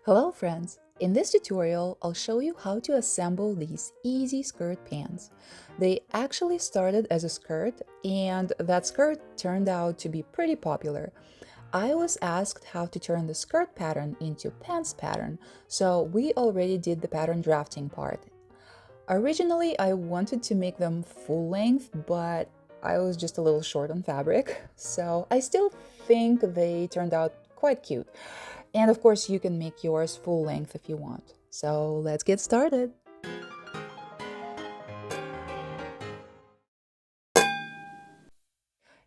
Hello friends! In this tutorial, I'll show you how to assemble these easy skirt pants. They actually started as a skirt, and that skirt turned out to be pretty popular. I was asked how to turn the skirt pattern into pants pattern, so we already did the pattern drafting part. Originally, I wanted to make them full length, but I was just a little short on fabric, so I still think they turned out quite cute. And of course, you can make yours full length if you want. So let's get started.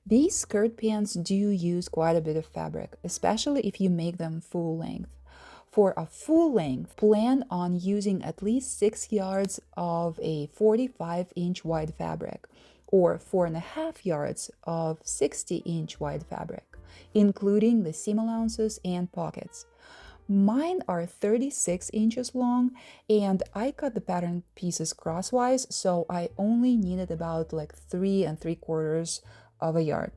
These skirt pants do use quite a bit of fabric, especially if you make them full length. For a full length, plan on using at least 6 yards of a 45-inch wide fabric or 4.5 yards of 60-inch wide fabric, including the seam allowances and pockets. Mine are 36 inches long, and I cut the pattern pieces crosswise, so I only needed about like 3 3/4 of a yard.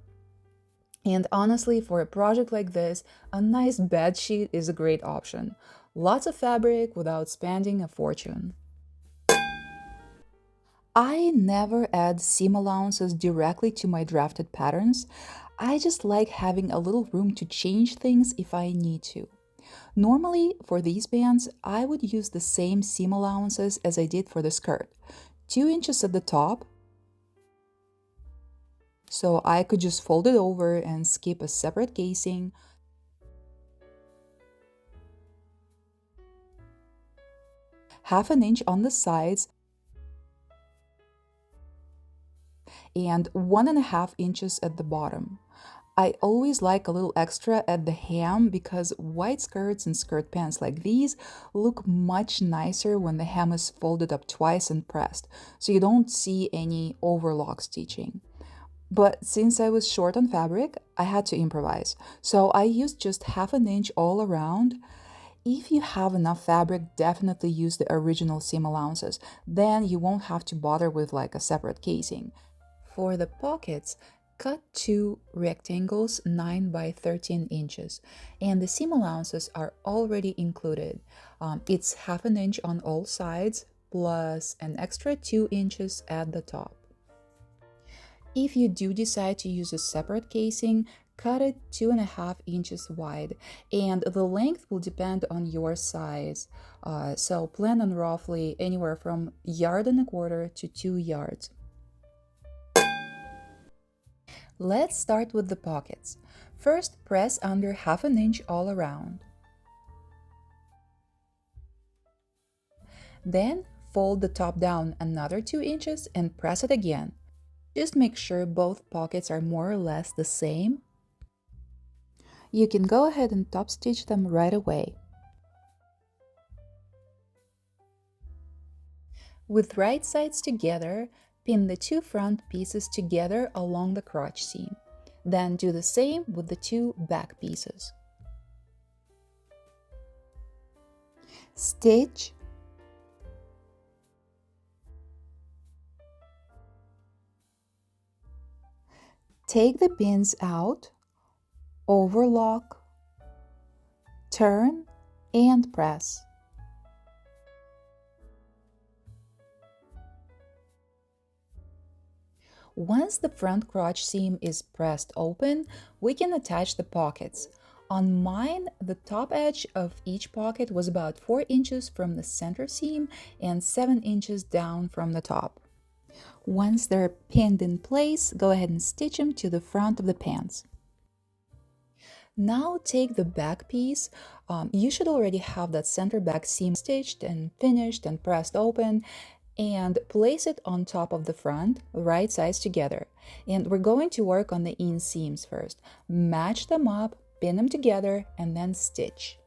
And honestly, for a project like this, a nice bed sheet is a great option. Lots of fabric without spending a fortune. I never add seam allowances directly to my drafted patterns. I just like having a little room to change things if I need to. Normally, for these bands, I would use the same seam allowances as I did for the skirt. 2 inches at the top, so I could just fold it over and skip a separate casing. Half an inch on the sides, and 1.5 inches at the bottom. I always like a little extra at the hem because white skirts and skirt pants like these look much nicer when the hem is folded up twice and pressed, so you don't see any overlock stitching. But since I was short on fabric, I had to improvise, so I used just half an inch all around. If you have enough fabric, definitely use the original seam allowances, then you won't have to bother with like a separate casing. For the pockets, cut two rectangles 9 by 13 inches, and the seam allowances are already included. It's half an inch on all sides, plus an extra 2 inches at the top. If you do decide to use a separate casing, cut it 2.5 inches wide, and the length will depend on your size. So plan on roughly anywhere from 1.25 yards to 2 yards. Let's start with the pockets. First, press under half an inch all around. Then, fold the top down another 2 inches and press it again. Just make sure both pockets are more or less the same. You can go ahead and top stitch them right away. With right sides together, pin the two front pieces together along the crotch seam. Then do the same with the two back pieces. Stitch, take the pins out, overlock, turn, and press. Once the front crotch seam is pressed open, we can attach the pockets. On mine, the top edge of each pocket was about 4 inches from the center seam and 7 inches down from the top. Once they're pinned in place, go ahead and stitch them to the front of the pants. Now take the back piece. You should already have that center back seam stitched and finished and pressed open, and place it on top of the front, right sides together. And we're going to work on the inseams first. Match them up, pin them together, and then stitch.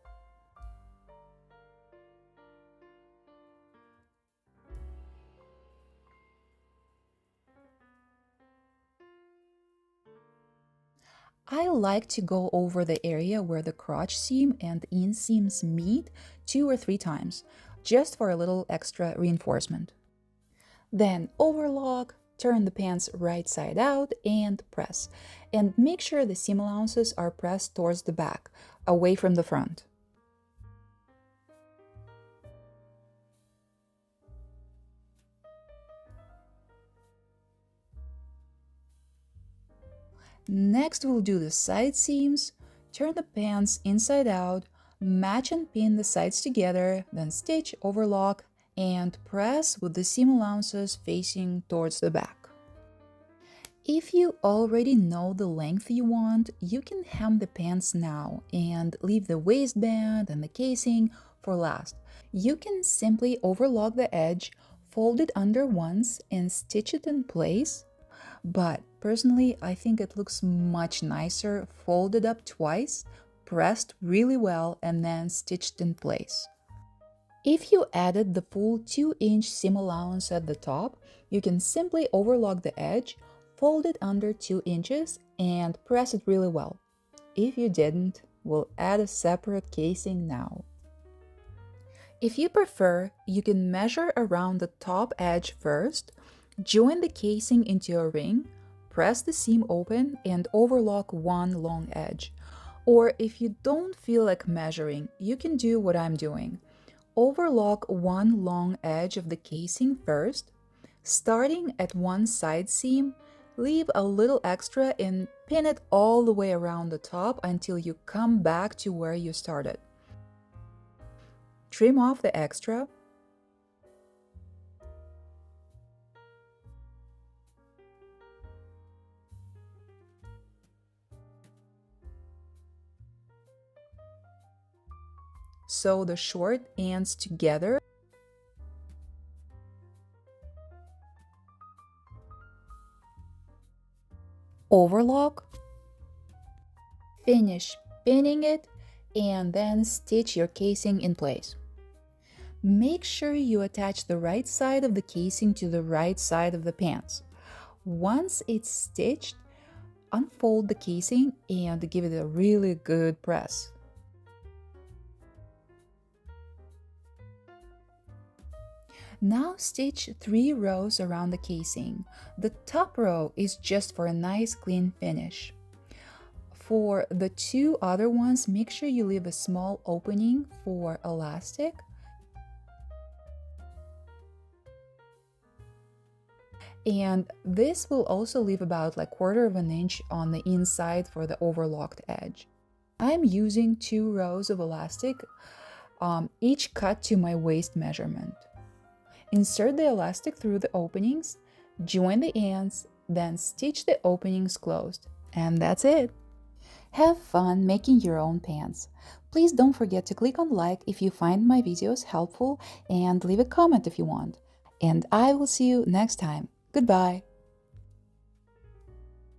I like to go over the area where the crotch seam and inseams meet 2 or 3 times, just for a little extra reinforcement. Then overlock, turn the pants right side out and press. And make sure the seam allowances are pressed towards the back, away from the front. Next, we'll do the side seams. Turn the pants inside out, match and pin the sides together, then stitch, overlock, and press with the seam allowances facing towards the back. If you already know the length you want, you can hem the pants now and leave the waistband and the casing for last. You can simply overlock the edge, fold it under once, and stitch it in place. But personally, I think it looks much nicer folded up twice, pressed really well, and then stitched in place. If you added the full 2-inch seam allowance at the top, you can simply overlock the edge, fold it under 2 inches, and press it really well. If you didn't, we'll add a separate casing now. If you prefer, you can measure around the top edge first, join the casing into a ring, press the seam open, and overlock one long edge. Or if you don't feel like measuring, you can do what I'm doing. Overlock one long edge of the casing first, starting at one side seam, leave a little extra and pin it all the way around the top until you come back to where you started. Trim off the extra. Sew the short ends together. Overlock. Finish pinning it and then stitch your casing in place. Make sure you attach the right side of the casing to the right side of the pants. Once it's stitched, unfold the casing and give it a really good press. Now stitch 3 rows around the casing. The top row is just for a nice clean finish. For the 2 other ones, make sure you leave a small opening for elastic. And this will also leave about like 1/4 of an inch on the inside for the overlocked edge. I'm using 2 rows of elastic, each cut to my waist measurement. Insert the elastic through the openings, join the ends, then stitch the openings closed. And that's it! Have fun making your own pants. Please don't forget to click on like if you find my videos helpful and leave a comment if you want. And I will see you next time. Goodbye!